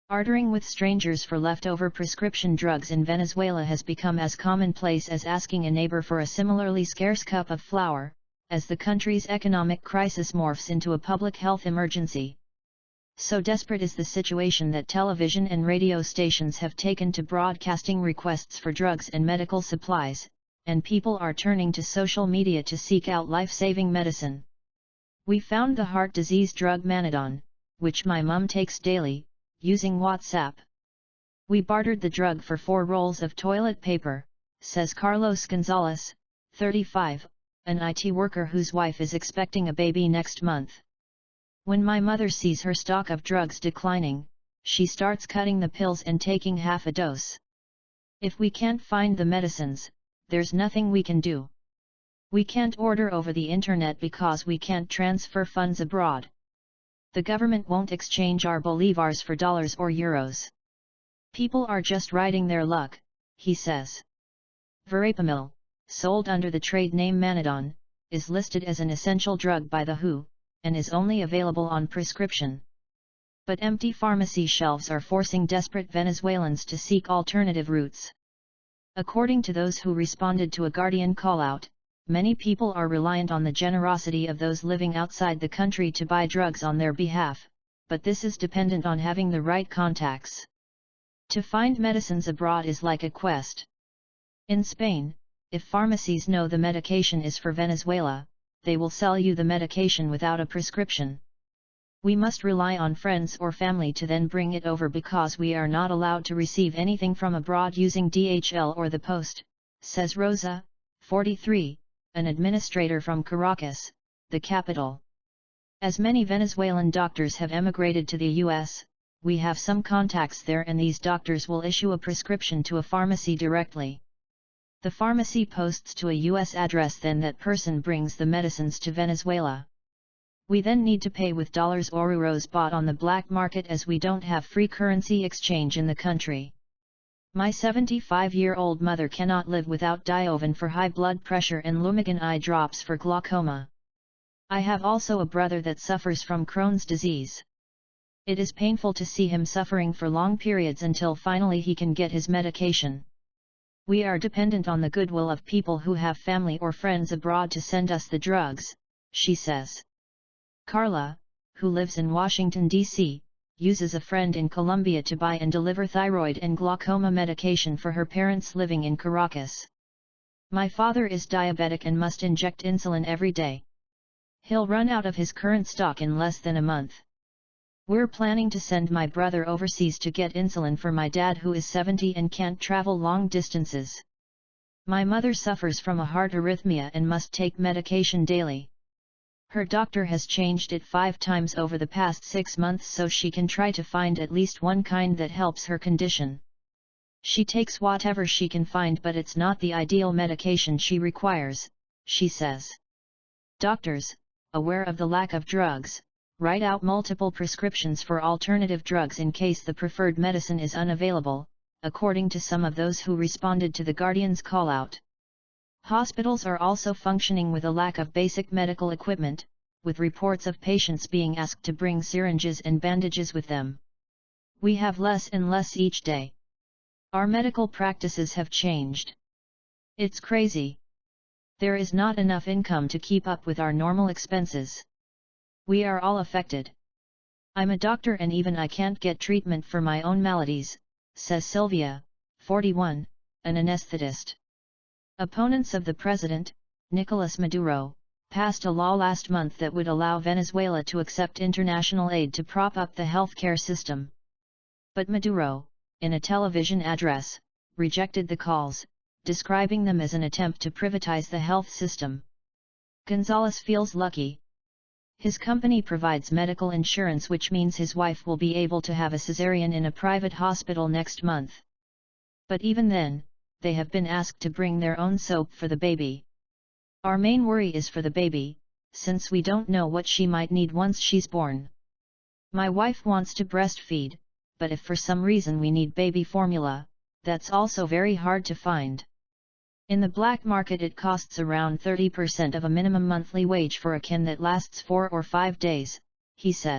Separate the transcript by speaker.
Speaker 1: Bartering with strangers for leftover prescription drugs in Venezuela has become as commonplace as asking a neighbor for a similarly scarce cup of flour, as the country's economic crisis morphs into a public health emergency. So desperate is the situation that television and radio stations have taken to broadcasting requests for drugs and medical supplies, and people are turning to social media to seek out life-saving medicine. We found the heart disease drug Manadon, which my mum takes daily, using WhatsApp. We bartered the drug for 4 rolls of toilet paper, says Carlos Gonzalez, 35, an IT worker whose wife is expecting a baby next month. When my mother sees her stock of drugs declining, she starts cutting the pills and taking half a dose. If we can't find the medicines, there's nothing we can do. We can't order over the internet because we can't transfer funds abroad. The government won't exchange our bolivars for dollars or euros. People are just riding their luck, he says. Verapamil, sold under the trade name Manadon, is listed as an essential drug by the WHO, and is only available on prescription. But empty pharmacy shelves are forcing desperate Venezuelans to seek alternative routes. According to those who responded to a Guardian call-out, many people are reliant on the generosity of those living outside the country to buy drugs on their behalf, but this is dependent on having the right contacts. To find medicines abroad is like a quest. In Spain, if pharmacies know the medication is for Venezuela, they will sell you the medication without a prescription. We must rely on friends or family to then bring it over because we are not allowed to receive anything from abroad using DHL or the post, says Rosa, 43, an administrator from Caracas, the capital. As many Venezuelan doctors have emigrated to the US, we have some contacts there and these doctors will issue a prescription to a pharmacy directly. The pharmacy posts to a US address, then that person brings the medicines to Venezuela. We then need to pay with dollars or euros bought on the black market as we don't have free currency exchange in the country. My 75-year-old mother cannot live without Diovan for high blood pressure and Lumigan eye drops for glaucoma. I have also a brother that suffers from Crohn's disease. It is painful to see him suffering for long periods until finally he can get his medication. We are dependent on the goodwill of people who have family or friends abroad to send us the drugs, she says. Carla, who lives in Washington, D.C., uses a friend in Colombia to buy and deliver thyroid and glaucoma medication for her parents living in Caracas. My father is diabetic and must inject insulin every day. He'll run out of his current stock in less than a month. We're planning to send my brother overseas to get insulin for my dad who is 70 and can't travel long distances. My mother suffers from a heart arrhythmia and must take medication daily. Her doctor has changed it 5 times over the past 6 months so she can try to find at least one kind that helps her condition. She takes whatever she can find, but it's not the ideal medication she requires, she says. Doctors, aware of the lack of drugs, write out multiple prescriptions for alternative drugs in case the preferred medicine is unavailable, according to some of those who responded to the Guardian's call-out. Hospitals are also functioning with a lack of basic medical equipment, with reports of patients being asked to bring syringes and bandages with them. We have less and less each day. Our medical practices have changed. It's crazy. There is not enough income to keep up with our normal expenses. We are all affected. I'm a doctor and even I can't get treatment for my own maladies, says Sylvia, 41, an anesthetist. Opponents of the president, Nicolas Maduro, passed a law last month that would allow Venezuela to accept international aid to prop up the healthcare system. But Maduro, in a television address, rejected the calls, describing them as an attempt to privatize the health system. Gonzalez feels lucky. His company provides medical insurance, which means his wife will be able to have a cesarean in a private hospital next month. But even then, they have been asked to bring their own soap for the baby. Our main worry is for the baby, since we don't know what she might need once she's born. My wife wants to breastfeed, but if for some reason we need baby formula, that's also very hard to find. In the black market it costs around 30% of a minimum monthly wage for a can that lasts 4 or 5 days, he said.